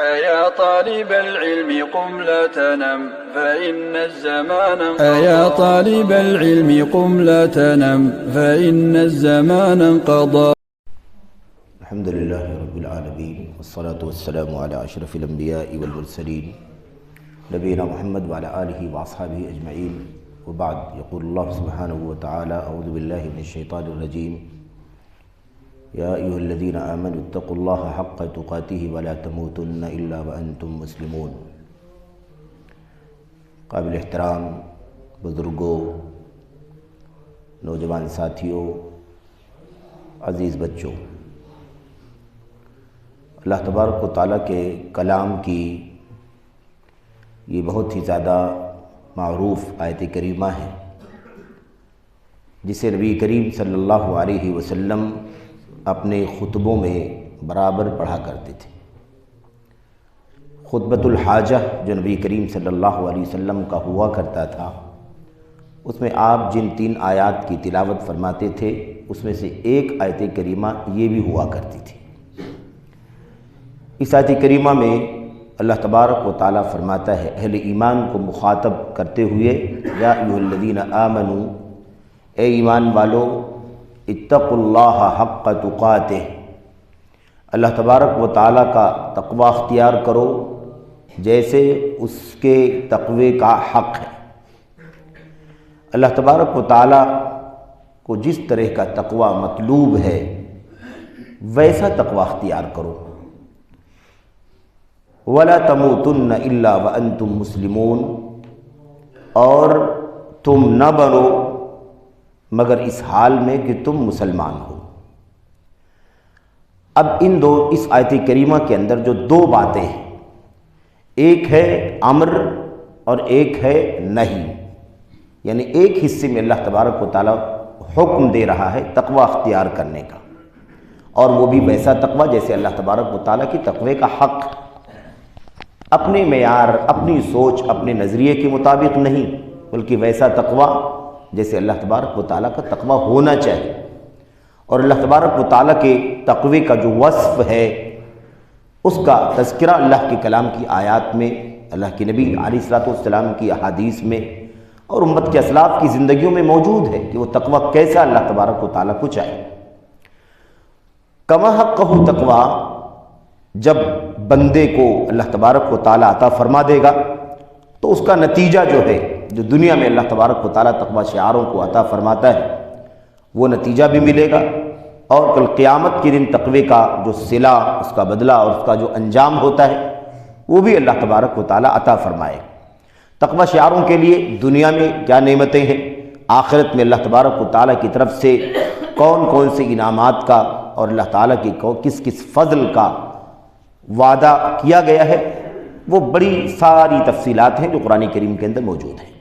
أيا طالب العلم قم لا تنم فإن الزمان انقضى. أيا طالب العلم قم لا تنم فإن الزمان انقضى. الحمد لله رب العالمين والصلاة والسلام على أشرف الأنبياء والمرسلين نبينا محمد وعلى آله وأصحابه أجمعين وبعد. يقول الله سبحانه وتعالى: أعوذ بالله من الشيطان الرجيم. يا أيها الذين آمنوا اتقوا الله حق تقاته ولا تموتن إلا وأنتم مسلمون. قابل احترام بزرگوں، نوجوان ساتھیوں، عزیز بچوں، اللہ تبارک و تعالیٰ کے کلام کی یہ بہت ہی زیادہ معروف آیت کریمہ ہے، جسے نبی کریم صلی اللہ علیہ وسلم اپنے خطبوں میں برابر پڑھا کرتے تھے۔ خطبۃ الحاجہ جو نبی کریم صلی اللہ علیہ وسلم کا ہوا کرتا تھا، اس میں آپ جن 3 آیات کی تلاوت فرماتے تھے، اس میں سے ایک آیت کریمہ یہ بھی ہوا کرتی تھی۔ اس آیت کریمہ میں اللہ تبارک و تعالیٰ فرماتا ہے اہل ایمان کو مخاطب کرتے ہوئے: یا ایھا الذین آمنوا، اے ایمان والو، اتقوا اللہ حق تقاتہ، اللہ تبارک و تعالیٰ کا تقوی اختیار کرو جیسے اس کے تقوی کا حق ہے۔ اللہ تبارک و تعالیٰ کو جس طرح کا تقوی مطلوب ہے ویسا تقوی اختیار کرو۔ وَلَا تَمُوتُنَّ إِلَّا وَأَنْتُمْ مُسْلِمُونَ، اور تم نہ بنو مگر اس حال میں کہ تم مسلمان ہو۔ اب اس آیت کریمہ کے اندر جو 2 باتیں ہیں، ایک ہے امر اور ایک ہے نہی، یعنی ایک حصے میں اللہ تبارک و تعالیٰ حکم دے رہا ہے تقوی اختیار کرنے کا، اور وہ بھی ویسا تقوی جیسے اللہ تبارک و تعالیٰ کی تقوی کا حق، اپنے معیار، اپنی سوچ، اپنے نظریے کے مطابق نہیں، بلکہ ویسا تقوی جیسے اللہ تبارک و تعالیٰ کا تقوی ہونا چاہیے۔ اور اللہ تبارک و تعالیٰ کے تقوی کا جو وصف ہے، اس کا تذکرہ اللہ کے کلام کی آیات میں، اللہ کے نبی علیہ الصلوۃ والسلام کی احادیث میں اور امت کے اسلاف کی زندگیوں میں موجود ہے کہ وہ تقوی کیسا اللہ تبارک و تعالیٰ کو چاہے۔ کما حقہ تقوی جب بندے کو اللہ تبارک و تعالیٰ عطا فرما دے گا تو اس کا نتیجہ جو ہے، جو دنیا میں اللہ تبارک و تعالیٰ تقوی شعاروں کو عطا فرماتا ہے، وہ نتیجہ بھی ملے گا، اور کل قیامت کے دن تقوی کا جو صلہ، اس کا بدلہ اور اس کا جو انجام ہوتا ہے، وہ بھی اللہ تبارک و تعالیٰ عطا فرمائے۔ تقوی شعاروں کے لیے دنیا میں کیا نعمتیں ہیں، آخرت میں اللہ تبارک و تعالیٰ کی طرف سے کون کون سے انعامات کا اور اللہ تعالیٰ کی کس کس فضل کا وعدہ کیا گیا ہے، وہ بڑی ساری تفصیلات ہیں جو قرآن کریم کے اندر موجود ہیں۔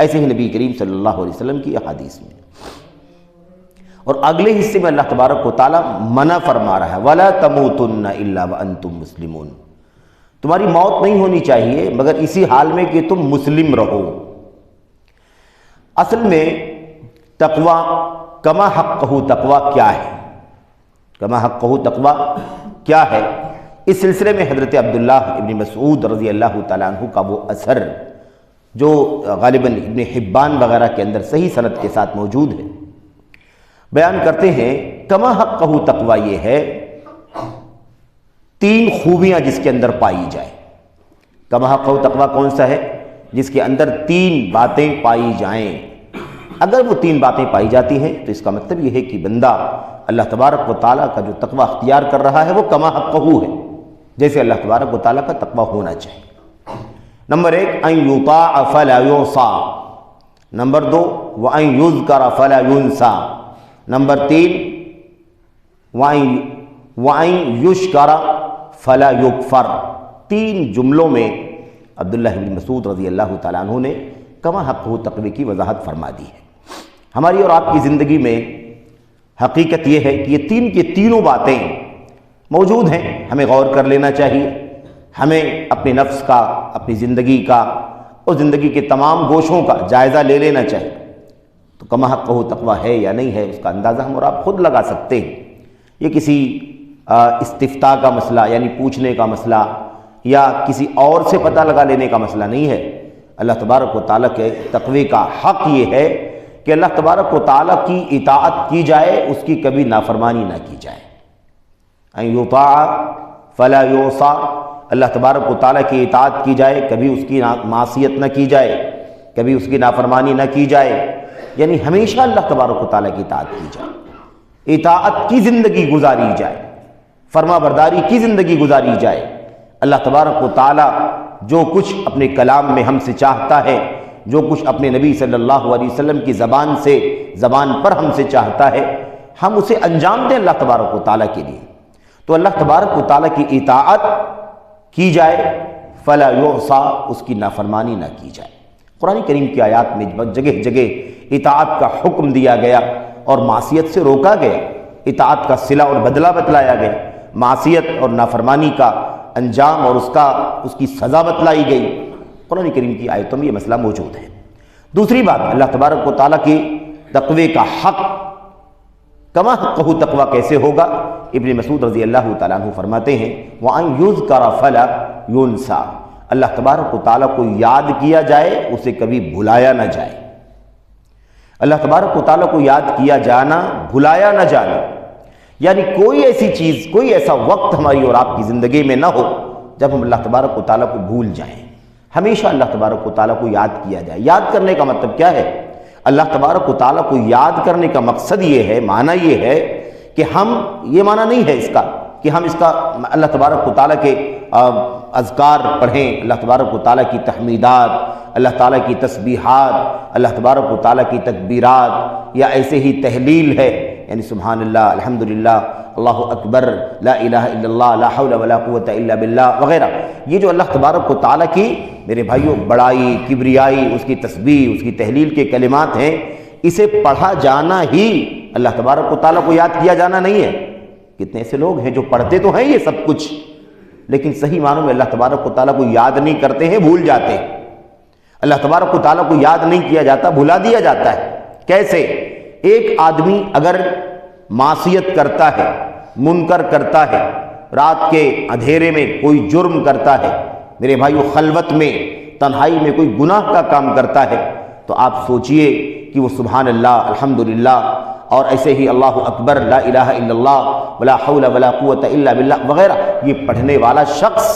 ایسے ہی نبی کریم صلی اللہ علیہ وسلم کی احادیث میں، اور اگلے حصے میں اللہ تبارک و تعالیٰ منع فرما رہا ہے: وَلَا تَمُوتُنَّ إِلَّا وَأَنْتُمْ مُسْلِمُونَ، تمہاری موت نہیں ہونی چاہیے مگر اسی حال میں کہ تم مسلم رہو۔ اصل میں تقوی، کما حقہ تقوی کیا ہے، کما حقہ تقوی کیا ہے، اس سلسلے میں حضرت عبداللہ ابن مسعود رضی اللہ تعالیٰ عنہ کا وہ اثر جو غالباً ابن حبان وغیرہ کے اندر صحیح سند کے ساتھ موجود ہے، بیان کرتے ہیں کما حقہ تقوی یہ ہے 3 خوبیاں جس کے اندر پائی جائیں۔ کما حقہ تقوی کون سا ہے؟ جس کے اندر 3 باتیں پائی جائیں۔ اگر وہ 3 باتیں پائی جاتی ہیں تو اس کا مطلب یہ ہے کہ بندہ اللہ تبارک و تعالیٰ کا جو تقوی اختیار کر رہا ہے وہ کما حقہ ہے، جیسے اللہ تبارک و تعالیٰ کا تقوی ہونا چاہیے۔ نمبر 1 ان یطاع فلا یعصی، نمبر 2 وان یذکر فلا ینسی، نمبر 3 وان یشکر فلا یکفر۔ 3 جملوں میں عبداللہ بن مسعود رضی اللہ تعالیٰ عنہ نے کما حقہ تقوی کی وضاحت فرما دی ہے۔ ہماری اور آپ کی زندگی میں حقیقت یہ ہے کہ یہ 3 کی تینوں باتیں موجود ہیں، ہمیں غور کر لینا چاہیے، ہمیں اپنے نفس کا، اپنی زندگی کا اور زندگی کے تمام گوشوں کا جائزہ لے لینا چاہیے۔ تو کما حقہ تقوی ہے یا نہیں ہے، اس کا اندازہ ہم اور آپ خود لگا سکتے ہیں۔ یہ کسی استفتاء کا مسئلہ یعنی پوچھنے کا مسئلہ یا کسی اور سے پتہ لگا لینے کا مسئلہ نہیں ہے۔ اللہ تبارک و تعالیٰ کے تقوی کا حق یہ ہے کہ اللہ تبارک و تعالیٰ کی اطاعت کی جائے، اس کی کبھی نافرمانی نہ کی جائے۔ ان یطاع فلا یعصى، اللہ تبارک و تعالیٰ کی اطاعت کی جائے، کبھی اس کی معصیت نہ کی جائے، کبھی اس کی نافرمانی نہ کی جائے، یعنی ہمیشہ اللہ تبارک و تعالیٰ کی اطاعت کی جائے، اطاعت کی زندگی گزاری جائے، فرما برداری کی زندگی گزاری جائے۔ اللہ تبارک و تعالیٰ جو کچھ اپنے کلام میں ہم سے چاہتا ہے، جو کچھ اپنے نبی صلی اللہ علیہ وسلم کی زبان پر ہم سے چاہتا ہے، ہم اسے انجام دیں اللہ تبارک و تعالیٰ کے لیے۔ تو اللہ تبارک و تعالیٰ کی اطاعت کی جائے، فلا یعصى، اس کی نافرمانی نہ کی جائے۔ قرآن کریم کی آیات میں جگہ جگہ اطاعت کا حکم دیا گیا اور معصیت سے روکا گیا، اطاعت کا صلہ اور بدلہ بتلایا گیا، معصیت اور نافرمانی کا انجام اور اس کی سزا بتلائی گئی۔ قرآن کریم کی آیتوں میں یہ مسئلہ موجود ہے۔ دوسری بات، اللہ تبارک و تعالیٰ کی تقوی کا حق، کما حقہ تقوی کیسے ہوگا؟ ابن مسعود رضی اللہ تعالیٰ عنہ فرماتے ہیں وَأَن يُذْكَرَ فَلَا يُنْسَى، اللہ تبارک و تعالیٰ کو یاد کیا جائے، اسے کبھی بھلایا نہ جائے۔ اللہ تبارک و تعالیٰ کو یاد کیا جانا، بھلایا نہ جانا، یعنی کوئی ایسی چیز، کوئی ایسا وقت ہماری اور آپ کی زندگی میں نہ ہو جب ہم اللہ تبارک و تعالیٰ کو بھول جائیں۔ ہمیشہ اللہ تبارک و تعالیٰ کو یاد کیا جائے۔ یاد کرنے کا مطلب کیا ہے؟ اللہ تبارک و تعالیٰ کو یاد کرنے کا مقصد یہ ہے، معنی یہ ہے کہ ہم، یہ معنی نہیں ہے اس کا کہ ہم اس کا اللہ تبارک و تعالیٰ کے اذکار پڑھیں، اللہ تبارک و تعالیٰ کی تحمیدات، اللہ تعالیٰ کی تسبیحات، اللہ تبارک و تعالیٰ کی تکبیرات، یا ایسے ہی تحلیل ہے، یعنی سبحان اللہ، الحمدللہ، اللہ اکبر، لا الہ الا اللہ، لا حول ولا قوت الا باللہ وغیرہ۔ یہ جو اللہ تبارک و تعالیٰ کی میرے بھائیوں بڑائی، کبریائی، اس کی تسبیح، اس کی تحلیل کے کلمات ہیں، اسے پڑھا جانا ہی اللہ تبارک و تعالیٰ کو یاد کیا جانا نہیں ہے۔ کتنے ایسے لوگ ہیں جو پڑھتے تو ہیں یہ سب کچھ، لیکن صحیح معنوں میں اللہ تبارک و تعالیٰ کو یاد نہیں کرتے ہیں، بھول جاتے ہیں۔ اللہ تبارک و تعالیٰ کو یاد نہیں کیا جاتا، بھلا دیا جاتا ہے۔ کیسے؟ ایک آدمی اگر معصیت کرتا ہے، منکر کرتا ہے، رات کے اندھیرے میں کوئی جرم کرتا ہے، میرے بھائیو خلوت میں، تنہائی میں کوئی گناہ کا کام کرتا ہے، تو آپ سوچئے کہ وہ سبحان اللہ، الحمدللہ، اور ایسے ہی اللہ اکبر، لا الہ الا اللہ، ولا حول ولا قوت الا باللہ وغیرہ، یہ پڑھنے والا شخص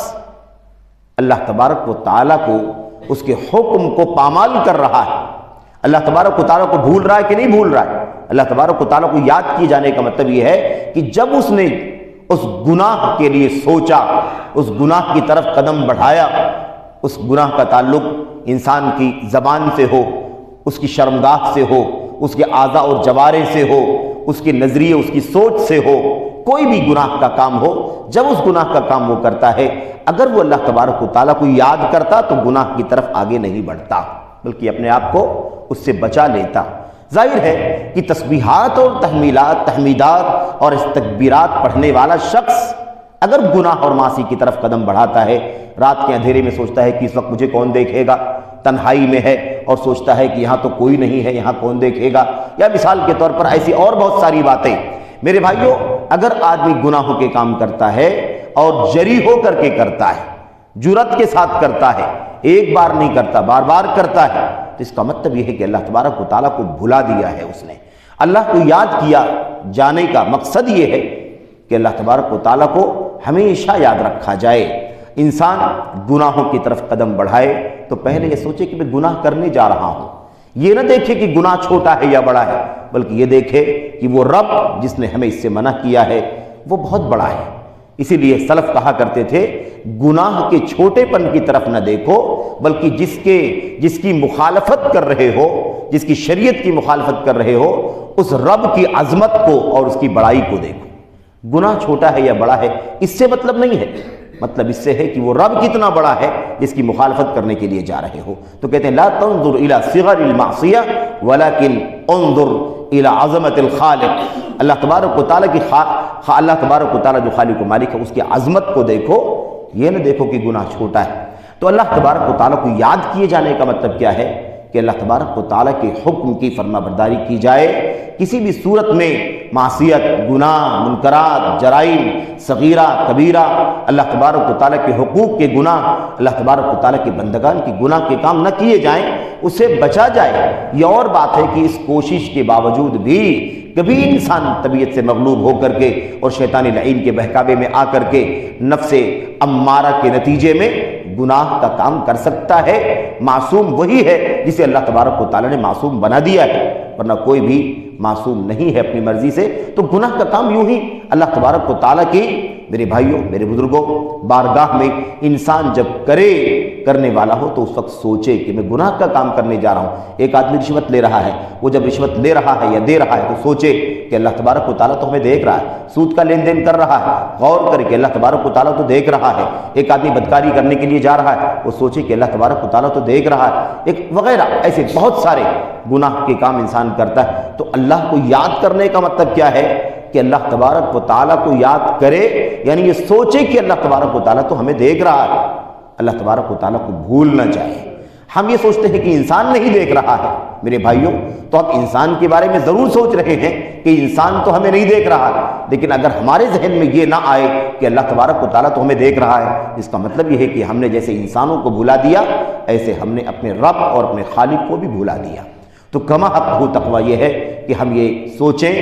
اللہ تبارک و تعالیٰ کو، اس کے حکم کو پامال کر رہا ہے۔ اللہ تبارک و تعالیٰ کو بھول رہا ہے کہ نہیں بھول رہا ہے؟ اللہ تبارک و تعالیٰ کو یاد کیے جانے کا مطلب یہ ہے کہ جب اس نے اس گناہ کے لیے سوچا، اس گناہ کی طرف قدم بڑھایا، اس گناہ کا تعلق انسان کی زبان سے ہو، اس کی شرمگاہ سے ہو، اس کے اعضاء اور جوارح سے ہو، اس کے نظریے، اس کی سوچ سے ہو، کوئی بھی گناہ کا کام ہو، جب اس گناہ کا کام وہ کرتا ہے، اگر وہ اللہ تبارک و تعالیٰ کو یاد کرتا تو گناہ کی طرف آگے نہیں بڑھتا، بلکہ اپنے آپ کو اس سے بچا لیتا۔ ظاہر ہے کہ تسبیحات اور تحمیدات اور تکبیرات پڑھنے والا شخص اگر گناہ اور معاصی کی طرف قدم بڑھاتا ہے، رات کے اندھیرے میں سوچتا ہے کہ اس وقت مجھے کون دیکھے گا، تنہائی میں ہے اور سوچتا ہے کہ یہاں تو کوئی نہیں ہے، یہاں کون دیکھے گا، یا مثال کے طور پر ایسی اور بہت ساری باتیں۔ میرے بھائیوں، اگر آدمی گناہوں کے کام کرتا ہے اور جری ہو کر کے کرتا ہے، جرأت کے ساتھ کرتا ہے، ایک بار نہیں کرتا، بار بار کرتا ہے، تو اس کا مطلب یہ ہے کہ اللہ تبارک و تعالیٰ کو بھلا دیا ہے اس نے۔ اللہ کو یاد کیا جانے کا مقصد یہ ہے کہ اللہ تبارک و تعالیٰ کو ہمیشہ یاد رکھا جائے۔ انسان گناہوں کی طرف قدم بڑھائے تو پہلے یہ سوچے کہ میں گناہ کرنے جا رہا ہوں، یہ نہ دیکھے کہ گناہ چھوٹا ہے یا بڑا ہے، بلکہ یہ دیکھے کہ وہ رب جس نے ہمیں اس سے منع کیا ہے وہ بہت بڑا ہے۔ اسی لیے سلف کہا کرتے تھے گناہ کے چھوٹے پن کی طرف نہ دیکھو، بلکہ جس کی مخالفت کر رہے ہو، جس کی شریعت کی مخالفت کر رہے ہو، اس رب کی عظمت کو اور اس کی بڑائی کو دیکھو۔ گناہ چھوٹا ہے یا بڑا ہے اس سے مطلب نہیں ہے، مطلب اس سے ہے کہ وہ رب کتنا بڑا ہے جس کی مخالفت کرنے کے لیے جا رہے ہو۔ تو کہتے ہیں لا تنظر الى صغر المعصیہ ولكن انظر الى عظمت الخالق۔ اللہ تبارک و تعالیٰ اللہ تبارک و تعالیٰ جو خالق و مالک ہے اس کی عظمت کو دیکھو، یہ نہ دیکھو کہ گناہ چھوٹا ہے۔ تو اللہ تبارک و تعالیٰ کو یاد کیے جانے کا مطلب کیا ہے کہ اللہ تبارک و تعالیٰ کے حکم کی فرما برداری کی جائے، کسی بھی صورت میں معصیت، گناہ، منکرات، جرائم، صغیرہ کبیرہ، اللہ تبارک و تعالیٰ کے حقوق کے گناہ، اللہ تبارک و تعالیٰ کے بندگان کی گناہ کے کام نہ کیے جائیں، اسے بچا جائے۔ یہ اور بات ہے کہ اس کوشش کے باوجود بھی کبھی انسان طبیعت سے مغلوب ہو کر کے اور شیطان لعین کے بہکاوے میں آ کر کے نفس امارہ کے نتیجے میں گناہ کا کام کر سکتا ہے۔ معصوم وہی ہے جسے اللہ تبارک و تعالیٰ نے معصوم بنا دیا ہے، ورنہ کوئی بھی معصوم نہیں ہے اپنی مرضی سے۔ تو گناہ کا کام یوں ہی اللہ تبارک و تعالیٰ کی، میرے بھائیوں، میرے بزرگوں، بارگاہ میں انسان جب کرنے والا ہو تو اس وقت سوچے کہ میں گناہ کا کام کرنے جا رہا ہوں۔ ایک آدمی رشوت لے رہا ہے، وہ جب رشوت لے رہا ہے یا دے رہا ہے تو سوچے کہ اللہ تبارک و تعالیٰ تو ہمیں دیکھ رہا ہے۔ سود کا لین دین کر رہا ہے، غور کر کے اللہ تبارک و تعالیٰ تو دیکھ رہا ہے۔ ایک آدمی بدکاری کرنے کے لیے جا رہا ہے، وہ سوچے کہ اللہ تبارک و تعالیٰ تو دیکھ رہا ہے، ایک وغیرہ ایسے بہت سارے گناہ کے کام انسان کرتا ہے۔ تو اللہ کو یاد کرنے کا مطلب کیا ہے کہ اللہ تبارک و تعالیٰ کو یاد کرے، یعنی یہ سوچے کہ اللہ تبارک و تعالیٰ تو ہمیں دیکھ رہا ہے، اللہ تبارک و تعالیٰ کو بھول نہ جائے۔ ہم یہ سوچتے ہیں کہ انسان نہیں دیکھ رہا ہے، میرے بھائیوں، تو ہم انسان کے بارے میں ضرور سوچ رہے ہیں کہ انسان تو ہمیں نہیں دیکھ رہا، لیکن اگر ہمارے ذہن میں یہ نہ آئے کہ اللہ تبارک و تعالیٰ تو ہمیں دیکھ رہا ہے، اس کا مطلب یہ ہے کہ ہم نے جیسے انسانوں کو بھلا دیا، ایسے ہم نے اپنے رب اور اپنے خالق کو بھی بھلا دیا۔ تو کما حق ہو تقوی یہ ہے کہ ہم یہ سوچیں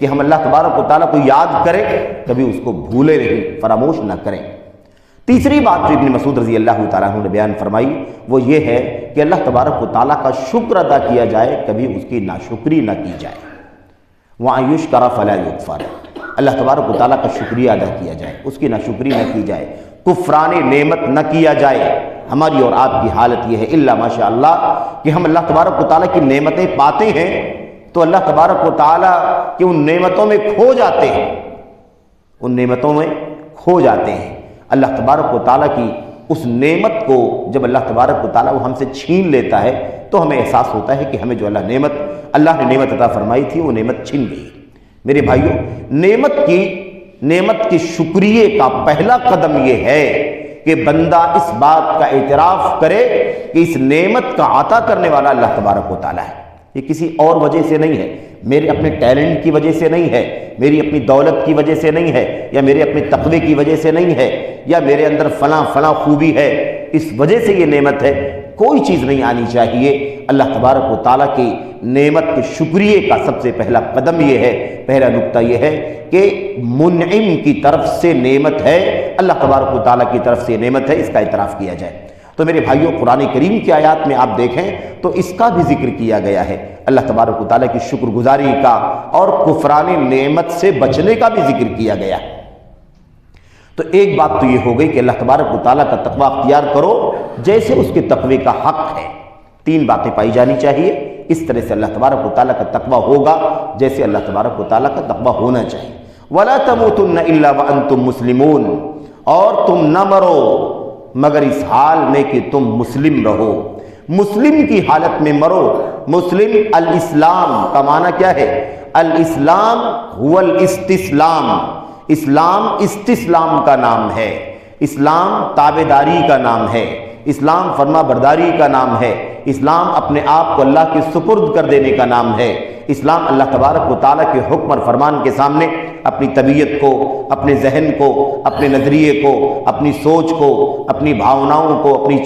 کہ ہم اللہ تبارک و تعالیٰ کو یاد کریں، کبھی اس کو بھولے نہیں، فراموش نہ کریں۔ تیسری بات جو ابن مسعود رضی اللہ تعالیٰ عنہ نے بیان فرمائی وہ یہ ہے کہ اللہ تبارک و تعالیٰ کا شکر ادا کیا جائے، کبھی اس کی ناشکری نہ کی جائے۔ وَأَن يُشْكَرَ فَلَا يُكْفَرَ، اللہ تبارک و تعالیٰ کا شکریہ ادا کیا جائے، اس کی ناشکری نہ کی جائے، کفران نعمت نہ کیا جائے۔ ہماری اور آپ کی حالت یہ ہے الا ماشاء اللہ کہ ہم اللہ تبارک و تعالیٰ کی نعمتیں پاتے ہیں تو اللہ تبارک و تعالیٰ کی ان نعمتوں میں کھو جاتے ہیں، ان نعمتوں میں کھو جاتے ہیں۔ اللہ تبارک و تعالیٰ کی اس نعمت کو جب اللہ تبارک و تعالیٰ وہ ہم سے چھین لیتا ہے تو ہمیں احساس ہوتا ہے کہ ہمیں جو اللہ نے نعمت عطا فرمائی تھی وہ نعمت چھن گئی۔ میرے بھائیوں، نعمت کے شکریے کا پہلا قدم یہ ہے کہ بندہ اس بات کا اعتراف کرے کہ اس نعمت کا عطا کرنے والا اللہ تبارک و تعالیٰ ہے، یہ کسی اور وجہ سے نہیں ہے، میرے اپنے ٹیلنٹ کی وجہ سے نہیں ہے، میری اپنی دولت کی وجہ سے نہیں ہے، یا میرے اپنے تقوی کی وجہ سے نہیں ہے، یا میرے اندر فلاں خوبی ہے اس وجہ سے یہ نعمت ہے۔ کوئی چیز نہیں آنی چاہیے۔ اللہ تبارک و تعالیٰ کی نعمت کے شکریے کا سب سے پہلا قدم یہ ہے، پہلا نقطہ یہ ہے کہ منعم کی طرف سے نعمت ہے، اللہ تبارک و تعالیٰ کی طرف سے نعمت ہے، اس کا اعتراف کیا جائے۔ تو میرے بھائیوں، قرآن کریم کی آیات میں آپ دیکھیں تو اس کا بھی ذکر کیا گیا ہے، اللہ تبارک و تعالیٰ کی شکر گزاری کا اور کفران نعمت سے بچنے کا بھی ذکر کیا گیا ہے۔ تو ایک بات تو یہ ہو گئی کہ اللہ تبارک و تعالیٰ کا تقوی اختیار کرو جیسے اس کے تقوی کا حق ہے۔ تین باتیں پائی جانی چاہیے، اس طرح سے اللہ تبارک و تعالیٰ کا تقوی ہوگا جیسے اللہ تبارک و تعالیٰ کا تقوی ہونا چاہیے۔ وَلَا تَمُوتُنَّ إِلَّا وَأَنْتُمْ مُسْلِمُونَ، اور تم نہ مرو مگر اس حال میں کہ تم مسلم رہو، مسلم کی حالت میں مرو۔ مسلم الاسلام کا معنی کیا ہے؟ الاسلام هو الاستسلام، اسلام استسلام کا نام ہے، اسلام تابعداری کا نام ہے، اسلام فرما برداری کا نام ہے، اسلام اپنے آپ کو اللہ کے سپرد کر دینے کا نام ہے۔ اسلام اللہ تبارک و تعالیٰ کے حکم اور فرمان کے سامنے اپنی طبیعت کو، اپنے ذہن کو، اپنے نظریے کو، اپنی سوچ کو، اپنی بھاوناؤں کو، اپنی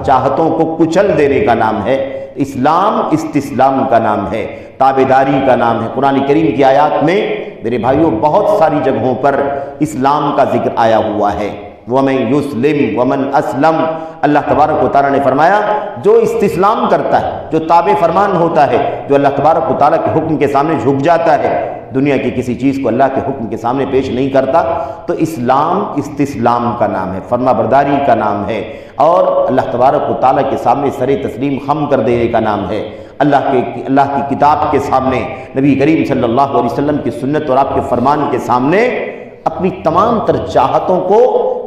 چاہتوں کو کچل دینے کا نام ہے۔ اسلام استسلام کا نام ہے، تابعداری کا نام ہے۔ قرآن کریم کی آیات میں میرے بھائیوں بہت ساری جگہوں پر اسلام کا ذکر آیا ہوا ہے۔ وَمَن يُسْلِمْ وَمَنْ أَسْلَمْ، اللہ تبارک و تعالیٰ نے فرمایا جو استسلام کرتا ہے، جو تابع فرمان ہوتا ہے، جو اللہ تبارک و تعالیٰ کے حکم کے سامنے جھک جاتا ہے، دنیا کی کسی چیز کو اللہ کے حکم کے سامنے پیش نہیں کرتا، تو اسلام استسلام کا نام ہے، فرما برداری کا نام ہے، اور اللہ تبارک و تعالیٰ کے سامنے سر تسلیم خم کر دینے کا نام ہے۔ اللہ کی کتاب کے سامنے، نبی کریم صلی اللہ علیہ وسلم کی سنت اور آپ کے فرمان کے سامنے اپنی تمام تر چاہتوں کو،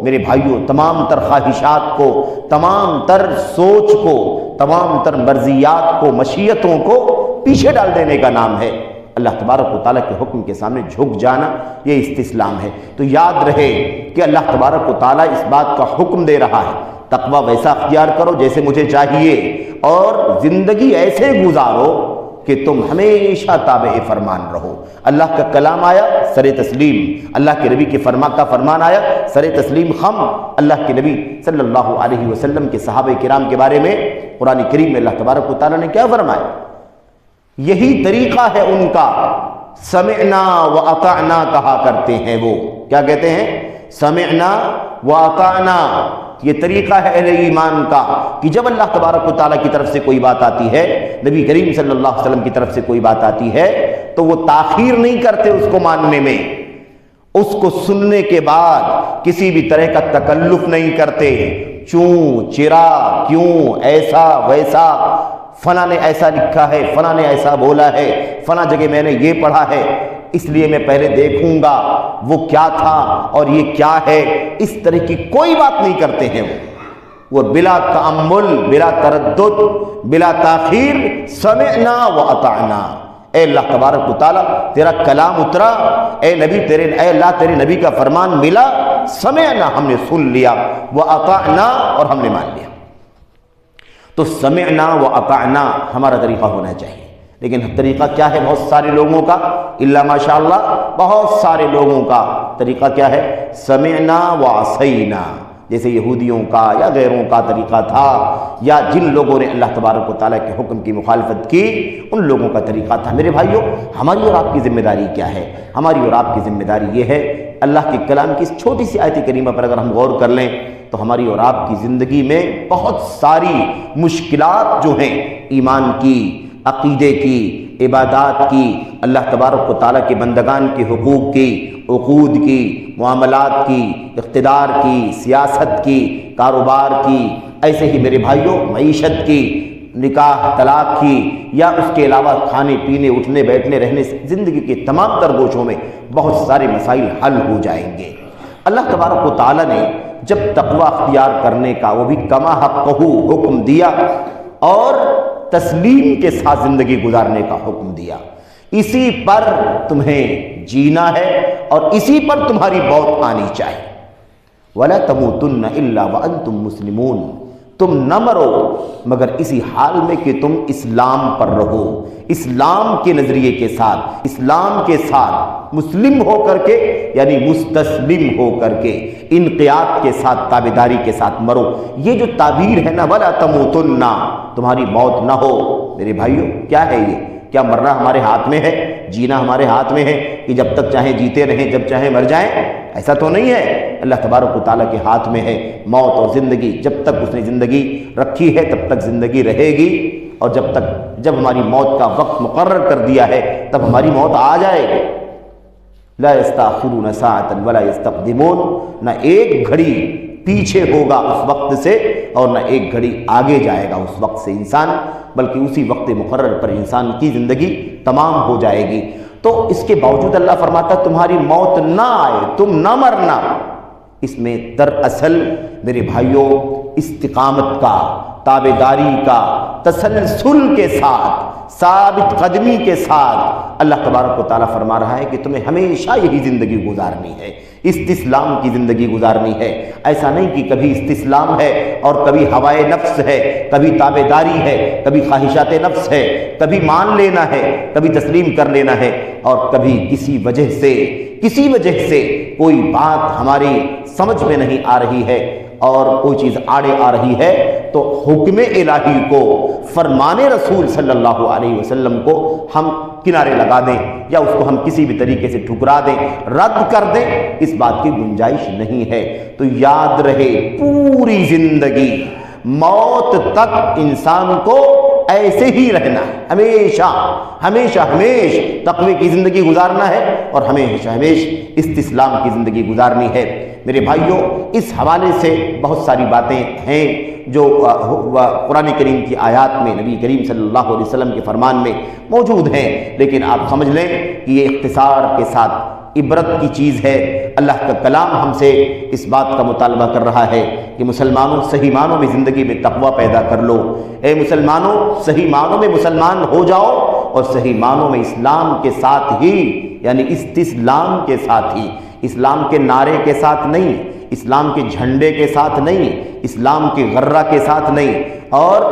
میرے بھائیوں تمام تر خواہشات کو، تمام تر سوچ کو، تمام تر مرضیات کو، مشیتوں کو پیچھے ڈال دینے کا نام ہے۔ اللہ تبارک و تعالیٰ کے حکم کے سامنے جھک جانا، یہ استسلام ہے۔ تو یاد رہے کہ اللہ تبارک و تعالیٰ اس بات کا حکم دے رہا ہے، تقوی ویسا اختیار کرو جیسے مجھے چاہیے، اور زندگی ایسے گزارو کہ تم ہمیشہ تابع فرمان رہو۔ اللہ کا کلام آیا سر تسلیم، اللہ کے نبی کے فرمان آیا سر تسلیم خم۔ اللہ کے نبی صلی اللہ علیہ وسلم کے صحابہ کرام کے بارے میں قرآن کریم میں اللہ تبارک و تعالیٰ نے کیا فرمایا؟ یہی طریقہ ہے ان کا، سمعنا و اطعنا کہا کرتے ہیں وہ۔ کیا کہتے ہیں؟ سمعنا و اطعنا۔ یہ طریقہ ہے اہل ایمان کا کہ جب اللہ تبارک و تعالیٰ کی طرف سے کوئی بات آتی ہے، نبی کریم صلی اللہ علیہ وسلم کی طرف سے کوئی بات آتی ہے، تو وہ تاخیر نہیں کرتے اس کو ماننے میں، اس کو سننے کے بعد کسی بھی طرح کا تکلف نہیں کرتے، چوں چرا کیوں ایسا ویسا، فلاں نے ایسا لکھا ہے، فلاں نے ایسا بولا ہے، فلاں جگہ میں نے یہ پڑھا ہے، اس لیے میں پہلے دیکھوں گا وہ کیا تھا اور یہ کیا ہے، اس طرح کی کوئی بات نہیں کرتے ہیں وہ بلا تأمل، بلا تردد، بلا تاخیر، سمعنا و اطعنا۔ اے اللہ تبارک و تعالیٰ تیرا کلام اترا، اے اللہ تیرے نبی کا فرمان ملا، سمعنا ہم نے سن لیا، و اطعنا اور ہم نے مان لیا۔ تو سمعنا و اطعنا ہمارا طریقہ ہونا چاہیے، لیکن طریقہ کیا ہے بہت سارے لوگوں کا، الا ماشاءاللہ بہت سارے لوگوں کا طریقہ کیا ہے؟ سمعنا و عصینا، جیسے یہودیوں کا یا غیروں کا طریقہ تھا، یا جن لوگوں نے اللہ تبارک و تعالیٰ کے حکم کی مخالفت کی ان لوگوں کا طریقہ تھا۔ میرے بھائیوں، ہماری اور آپ کی ذمہ داری کیا ہے؟ ہماری اور آپ کی ذمہ داری یہ ہے، اللہ کے کلام کی اس چھوٹی سی آیت کریمہ پر اگر ہم غور کر لیں تو ہماری اور آپ کی زندگی میں بہت ساری مشکلات جو ہیں، ایمان کی، عقیدے کی، عبادات کی، اللہ تبارک و تعالیٰ کے بندگان کے حقوق کی، عقود کی، معاملات کی، اقتدار کی، سیاست کی، کاروبار کی، ایسے ہی میرے بھائیوں معیشت کی، نکاح طلاق کی، یا اس کے علاوہ کھانے پینے اٹھنے بیٹھنے رہنے سے زندگی کے تمام تر گوشوں میں بہت سارے مسائل حل ہو جائیں گے۔ اللہ تبارک و تعالیٰ نے جب تقوی اختیار کرنے کا وہ بھی کما حقہ حکم دیا اور تسلیم کے ساتھ زندگی گزارنے کا حکم دیا، اسی پر تمہیں جینا ہے اور اسی پر تمہاری موت آنی چاہیے۔ وَلَا تَمُوتُنَّ إِلَّا وَأَنْتُمْ مُسْلِمُونَ، تم نہ مرو مگر اسی حال میں کہ تم اسلام پر رہو، اسلام کے نظریے کے ساتھ، اسلام کے ساتھ مسلم ہو کر کے، یعنی مستسلم ہو کر کے، انقیاد کے ساتھ، تابعداری کے ساتھ مرو۔ یہ جو تعبیر ہے نا، وَلَا تَمُوتُنَّ، تمہاری موت نہ ہو، میرے بھائیوں کیا ہے یہ؟ کیا مرنا ہمارے ہاتھ میں ہے؟ جینا ہمارے ہاتھ میں ہے کہ جب تک چاہیں جیتے رہیں، جب چاہیں مر جائیں؟ ایسا تو نہیں ہے۔ اللہ تبارک و تعالیٰ کے ہاتھ میں ہے موت اور زندگی، جب تک اس نے زندگی رکھی ہے تب تک زندگی رہے گی، اور جب ہماری موت کا وقت مقرر کر دیا ہے تب ہماری موت آ جائے گی۔ لا یستأخرون ساعة ولا یستقدمون، نہ ایک گھڑی پیچھے ہوگا اس وقت سے اور نہ ایک گھڑی آگے جائے گا اس وقت سے انسان، بلکہ اسی وقت مقرر پر انسان کی زندگی تمام ہو جائے گی۔ تو اس کے باوجود اللہ فرماتا تمہاری موت نہ آئے، تم نہ مرنا، اس میں دراصل میرے بھائیوں استقامت کا، تابعداری کا، تسلسل کے ساتھ، ثابت قدمی کے ساتھ اللہ تبارک و تعالیٰ فرما رہا ہے کہ تمہیں ہمیشہ یہی زندگی گزارنی ہے، استسلام کی زندگی گزارنی ہے۔ ایسا نہیں کہ کبھی استسلام ہے اور کبھی ہوائے نفس ہے، کبھی تابعداری ہے، کبھی خواہشات نفس ہے، کبھی مان لینا ہے، کبھی تسلیم کر لینا ہے، اور کبھی کسی وجہ سے کوئی بات ہماری سمجھ میں نہیں آ رہی ہے اور کوئی چیز آڑے آ رہی ہے تو حکم الہی کو، فرمان رسول صلی اللہ علیہ وسلم کو ہم کنارے لگا دیں یا اس کو ہم کسی بھی طریقے سے ٹھکرا دیں، رد کر دیں، اس بات کی گنجائش نہیں ہے۔ تو یاد رہے پوری زندگی موت تک انسان کو ایسے ہی رہنا ہے، ہمیشہ تقوی کی زندگی گزارنا ہے اور ہمیشہ استسلام کی زندگی گزارنی ہے۔ میرے بھائیوں، اس حوالے سے بہت ساری باتیں ہیں جو قرآن کریم کی آیات میں، نبی کریم صلی اللہ علیہ وسلم کے فرمان میں موجود ہیں، لیکن آپ سمجھ لیں کہ یہ اختصار کے ساتھ عبرت کی چیز ہے۔ اللہ کا کلام ہم سے اس بات کا مطالبہ کر رہا ہے کہ مسلمانوں صحیح معنوں میں زندگی میں تقوی پیدا کر لو، اے مسلمانوں صحیح معنوں میں مسلمان ہو جاؤ، اور صحیح معنوں میں اسلام کے ساتھ ہی، یعنی استسلام کے ساتھ ہی، اسلام کے نعرے کے ساتھ نہیں، اسلام کے جھنڈے کے ساتھ نہیں، اسلام کے غرہ کے ساتھ نہیں، اور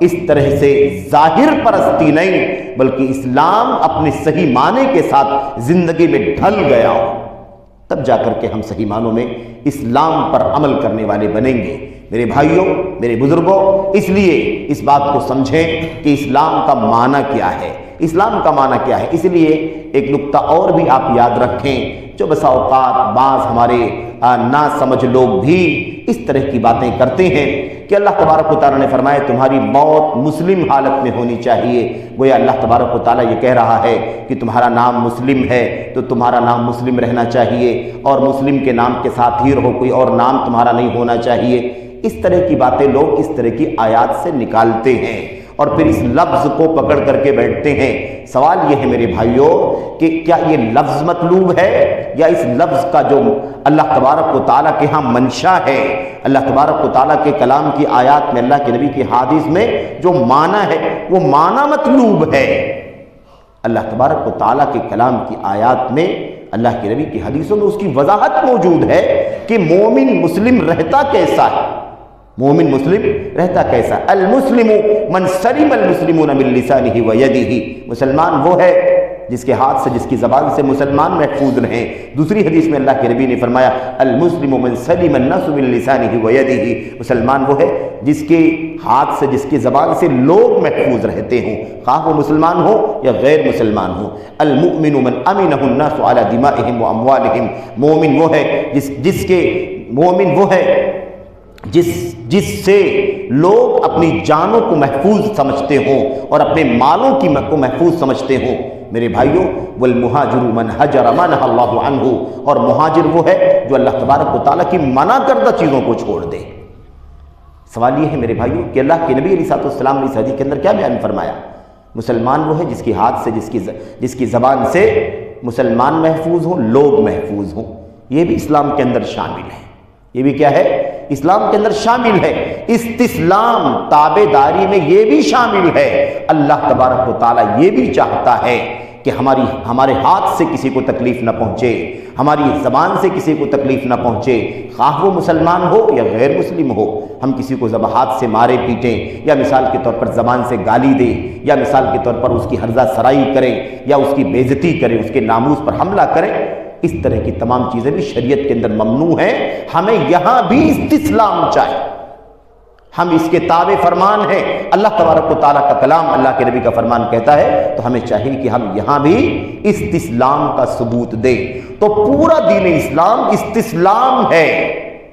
اس طرح سے ظاہر پرستی نہیں، بلکہ اسلام اپنے صحیح معنی کے ساتھ زندگی میں ڈھل گیا ہو، تب جا کر کے ہم صحیح معنوں میں اسلام پر عمل کرنے والے بنیں گے۔ میرے بھائیوں، میرے بزرگوں، اس لیے اس بات کو سمجھیں کہ اسلام کا معنی کیا ہے، اسلام کا معنی کیا ہے۔ اس لیے ایک نقطہ اور بھی آپ یاد رکھیں، جو بسا اوقات بعض ہمارے نا سمجھ لوگ بھی اس طرح کی باتیں کرتے ہیں کہ اللہ تبارک و تعالیٰ نے فرمایا تمہاری موت مسلم حالت میں ہونی چاہیے۔ گویا اللہ تبارک و تعالیٰ یہ کہہ رہا ہے کہ تمہارا نام مسلم ہے تو تمہارا نام مسلم رہنا چاہیے، اور مسلم کے نام کے ساتھ ہی رہو، کوئی اور نام تمہارا نہیں ہونا چاہیے۔ اس طرح کی باتیں لوگ اس طرح کی آیات سے نکالتے ہیں اور پھر اس لفظ کو پکڑ کر کے بیٹھتے ہیں۔ سوال یہ ہے میرے بھائیوں کہ کیا یہ لفظ مطلوب ہے، یا اس لفظ کا جو اللہ تبارک و تعالیٰ کے ہاں منشا ہے، اللہ تبارک و تعالیٰ کے کلام کی آیات میں، اللہ کے نبی کی حدیث میں جو معنی ہے وہ معنی مطلوب ہے؟ اللہ تبارک و تعالیٰ کے کلام کی آیات میں، اللہ کے نبی کی حدیثوں میں اس کی وضاحت موجود ہے کہ مومن مسلم رہتا کیسا ہے، مومن مسلم رہتا کیسا؟ المسلم من سلم المسلمون من لسانہ و یدہ، مسلمان وہ ہے جس کے ہاتھ سے، جس کی زبان سے مسلمان محفوظ رہیں۔ دوسری حدیث میں اللہ کے نبی نے فرمایا المسلم من سلم الناس من لسانہ و یدہ، مسلمان وہ ہے جس کے ہاتھ سے، جس کی زبان سے لوگ محفوظ رہتے ہوں، خواہ وہ مسلمان ہو یا غیر مسلمان ہو۔ المؤمن من امنہ الناس علی دمائہم و اموالہم، مومن وہ ہے جس کے مومن وہ ہے جس سے لوگ اپنی جانوں کو محفوظ سمجھتے ہوں اور اپنے مالوں کو محفوظ سمجھتے ہوں۔ میرے بھائیوں، والمہاجر من ہجر ما نہی اللہ عنہ، اور مہاجر وہ ہے جو اللہ تبارک و تعالیٰ کی منع کردہ چیزوں کو چھوڑ دے۔ سوال یہ ہے میرے بھائیوں کہ اللہ کے نبی علیہ السلام نے اس حدیث کے اندر کیا بیان فرمایا؟ مسلمان وہ ہے جس کے ہاتھ سے، جس کی زبان سے مسلمان محفوظ ہوں، لوگ محفوظ ہوں۔ یہ بھی اسلام کے اندر شامل ہے، یہ بھی کیا ہے؟ اسلام کے اندر شامل ہے۔ استسلام، تابع داری میں یہ بھی شامل ہے۔ اللہ تبارک و تعالیٰ یہ بھی چاہتا ہے کہ ہمارے ہاتھ سے کسی کو تکلیف نہ پہنچے، ہماری زبان سے کسی کو تکلیف نہ پہنچے، خواہ وہ مسلمان ہو یا غیر مسلم ہو۔ ہم کسی کو ہاتھ سے مارے پیٹیں، یا مثال کے طور پر زبان سے گالی دیں، یا مثال کے طور پر اس کی ہرزہ سرائی کریں، یا اس کی بے عزتی کریں، اس کے ناموس پر حملہ کریں، اس طرح کی تمام چیزیں بھی شریعت کے اندر ممنوع ہیں۔ ہمیں یہاں بھی استسلام چاہیے، ہم اس کے تابع فرمان ہیں۔ اللہ تبارک و تعالیٰ کا کلام، اللہ کے نبی کا فرمان کہتا ہے تو ہمیں چاہیے کہ ہم یہاں بھی استسلام کا ثبوت دیں۔ تو پورا دین اسلام استسلام ہے۔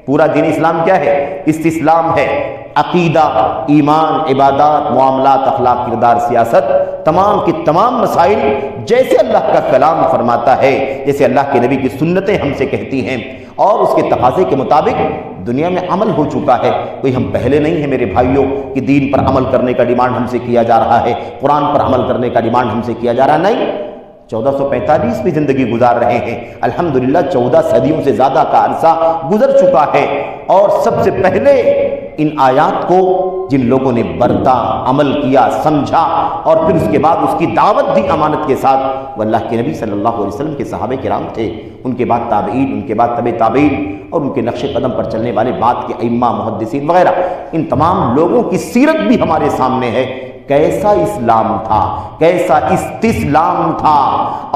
پورا دین اسلام کیا ہے؟ استسلام ہے۔ عقیدہ، ایمان، عبادات، معاملات، اخلاق، کردار، سیاست، تمام کے تمام مسائل جیسے اللہ کا کلام فرماتا ہے، جیسے اللہ کے نبی کی سنتیں ہم سے کہتی ہیں، اور اس کے تقاضے کے مطابق دنیا میں عمل ہو چکا ہے۔ کوئی ہم پہلے نہیں ہیں میرے بھائیوں کہ دین پر عمل کرنے کا ڈیمانڈ ہم سے کیا جا رہا ہے، قرآن پر عمل کرنے کا ڈیمانڈ ہم سے کیا جا رہا نہیں۔ 1445 بھی زندگی گزار رہے ہیں، الحمدللہ 14 صدیوں سے زیادہ کا عرصہ گزر چکا ہے، اور سب سے پہلے ان آیات کو جن لوگوں نے برتا، عمل کیا، سمجھا، اور پھر اس کے بعد اس کی دعوت دی امانت کے ساتھ، وہ اللہ کے نبی صلی اللہ علیہ وسلم کے صحابہ کرام تھے، ان کے بعد تابعین، ان کے بعد تبع تابعین، اور ان کے نقش قدم پر چلنے والے بعد کے ائمہ، محدثین وغیرہ، ان تمام لوگوں کی سیرت بھی ہمارے سامنے ہے۔ کیسا اسلام تھا، کیسا استسلام تھا،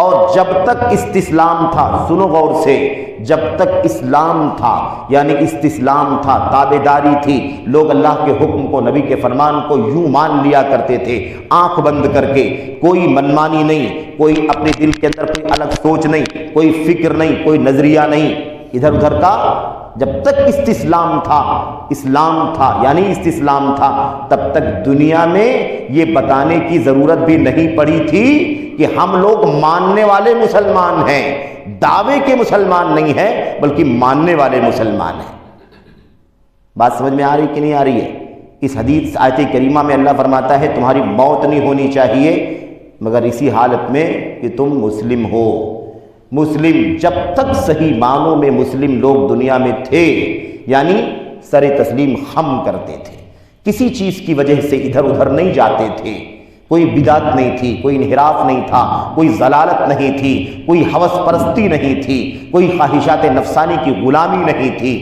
اور جب تک استسلام تھا، سنو غور سے، جب تک اسلام تھا، یعنی استسلام تھا، تابع داری تھی، لوگ اللہ کے حکم کو، نبی کے فرمان کو یوں مان لیا کرتے تھے آنکھ بند کر کے، کوئی منمانی نہیں، کوئی اپنے دل کے اندر کوئی الگ سوچ نہیں، کوئی فکر نہیں، کوئی نظریہ نہیں ادھر ادھر کا۔ جب تک استسلام تھا، اسلام تھا یعنی استسلام تھا، تب تک دنیا میں یہ بتانے کی ضرورت بھی نہیں پڑی تھی کہ ہم لوگ ماننے والے مسلمان ہیں، دعوے کے مسلمان نہیں ہیں بلکہ ماننے والے مسلمان ہیں۔ بات سمجھ میں آ رہی کہ نہیں آ رہی ہے؟ اس حدیث آیت کریمہ میں اللہ فرماتا ہے تمہاری موت نہیں ہونی چاہیے مگر اسی حالت میں کہ تم مسلم ہو۔ مسلم، جب تک صحیح معنوں میں مسلم لوگ دنیا میں تھے، یعنی سر تسلیم خم کرتے تھے، کسی چیز کی وجہ سے ادھر ادھر نہیں جاتے تھے، کوئی بدعت نہیں تھی، کوئی انحراف نہیں تھا، کوئی ضلالت نہیں تھی، کوئی ہوس پرستی نہیں تھی، کوئی خواہشات نفسانی کی غلامی نہیں تھی،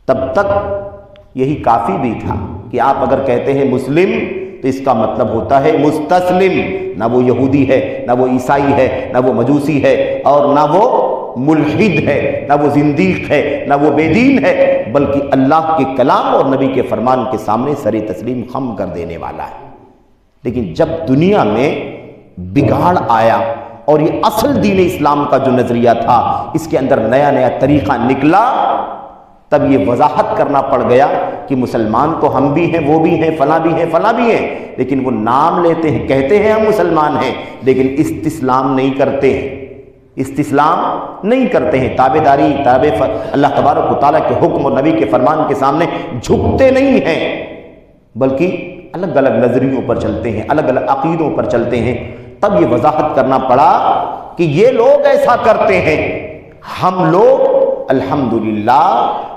تب تک یہی کافی بھی تھا کہ آپ اگر کہتے ہیں مسلم تو اس کا مطلب ہوتا ہے مستسلم، نہ وہ یہودی ہے، نہ وہ عیسائی ہے، نہ وہ مجوسی ہے، اور نہ وہ ملحد ہے، نہ وہ زندیق ہے، نہ وہ بے دین ہے، بلکہ اللہ کے کلام اور نبی کے فرمان کے سامنے سر تسلیم خم کر دینے والا ہے۔ لیکن جب دنیا میں بگاڑ آیا اور یہ اصل دین اسلام کا جو نظریہ تھا اس کے اندر نیا نیا طریقہ نکلا، تب یہ وضاحت کرنا پڑ گیا کہ مسلمان تو ہم بھی ہیں، وہ بھی ہیں، فلاں بھی ہیں، فلاں بھی ہیں، لیکن وہ نام لیتے ہیں، کہتے ہیں ہم مسلمان ہیں، لیکن استسلام نہیں کرتے ہیں، استسلام نہیں کرتے ہیں، تابعداری اللہ تبارک و تعالیٰ کے حکم اور نبی کے فرمان کے سامنے جھکتے نہیں ہیں، بلکہ الگ الگ نظریوں پر چلتے ہیں، الگ الگ عقیدوں پر چلتے ہیں۔ تب یہ وضاحت کرنا پڑا کہ یہ لوگ ایسا کرتے ہیں، ہم لوگ الحمدللہ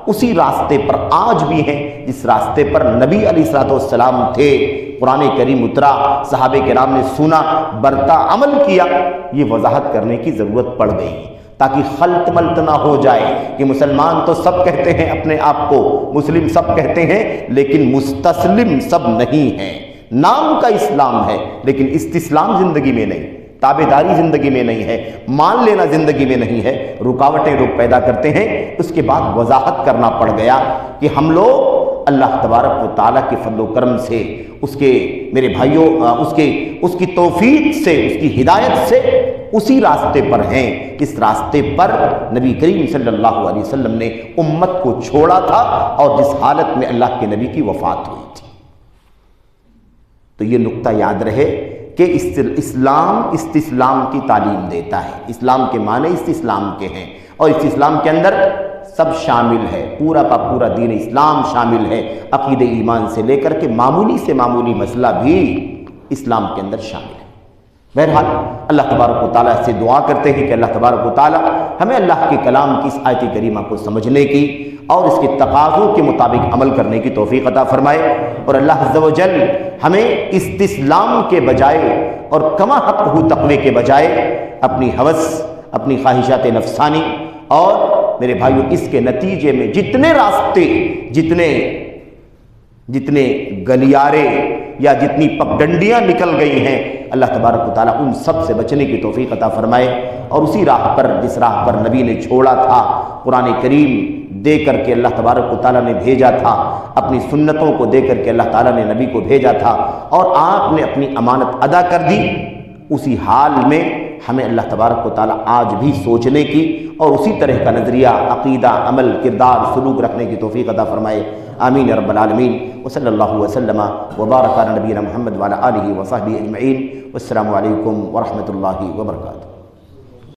اسی راستے پر آج بھی ہیں جس راستے پر نبی علیہ الصلوۃ والسلام تھے۔ قرآن کریم اترا، صحابہ کرام نے سنا، برتا، عمل کیا، یہ وضاحت کرنے کی ضرورت پڑ گئی تاکہ خلط ملط نہ ہو جائے کہ مسلمان تو سب کہتے ہیں اپنے آپ کو، مسلم سب کہتے ہیں لیکن مستسلم سب نہیں ہیں۔ نام کا اسلام ہے لیکن استسلام زندگی میں نہیں، تابعداری زندگی میں نہیں ہے، مان لینا زندگی میں نہیں ہے، رکاوٹیں لوگ پیدا کرتے ہیں۔ اس کے بعد وضاحت کرنا پڑ گیا کہ ہم لوگ اللہ تبارک و تعالیٰ کے فضل و کرم سے، اس کے میرے بھائیوں اس کی توفیق سے، اس کی ہدایت سے اسی راستے پر ہیں، اس راستے پر نبی کریم صلی اللہ علیہ وسلم نے امت کو چھوڑا تھا اور جس حالت میں اللہ کے نبی کی وفات ہوئی تھی۔ تو یہ نقطہ یاد رہے کہ اسلام استسلام کی تعلیم دیتا ہے، اسلام کے معنی استسلام کے ہیں، اور استسلام کے اندر سب شامل ہے، پورا کا پورا دین اسلام شامل ہے، عقید ایمان سے لے کر کے معمولی سے معمولی مسئلہ بھی اسلام کے اندر شامل ہے۔ بہرحال اللہ تبارک و تعالیٰ سے دعا کرتے ہیں کہ اللہ تبارک و تعالیٰ ہمیں اللہ کے کلام کی اس آیت کریمہ کو سمجھنے کی اور اس کے تقاضوں کے مطابق عمل کرنے کی توفیق عطا فرمائے، اور اللہ عز و جل ہمیں استسلام کے بجائے اور کما حق ہو تقوی کے بجائے اپنی ہوس، اپنی خواہشات نفسانی اور میرے بھائیوں اس کے نتیجے میں جتنے راستے، جتنے گلیارے یا جتنی پگڈنڈیاں نکل گئی ہیں، اللہ تبارک و تعالیٰ ان سب سے بچنے کی توفیق عطا فرمائے، اور اسی راہ پر جس راہ پر نبی نے چھوڑا تھا، قرآن کریم دے کر کے اللہ تبارک و تعالیٰ نے بھیجا تھا، اپنی سنتوں کو دے کر کے اللہ تعالیٰ نے نبی کو بھیجا تھا، اور آپ نے اپنی امانت ادا کر دی، اسی حال میں ہمیں اللہ تبارک و تعالیٰ آج بھی سوچنے کی اور اسی طرح کا نظریہ، عقیدہ، عمل، کردار، سلوک رکھنے کی توفیق عطا فرمائے۔ آمین رب العالمین، وصلی اللہ وسلم وبارک علی نبینا محمد وعلی آلہ وصحبہ اجمعین، والسلام علیکم ورحمۃ اللہ وبرکاتہ۔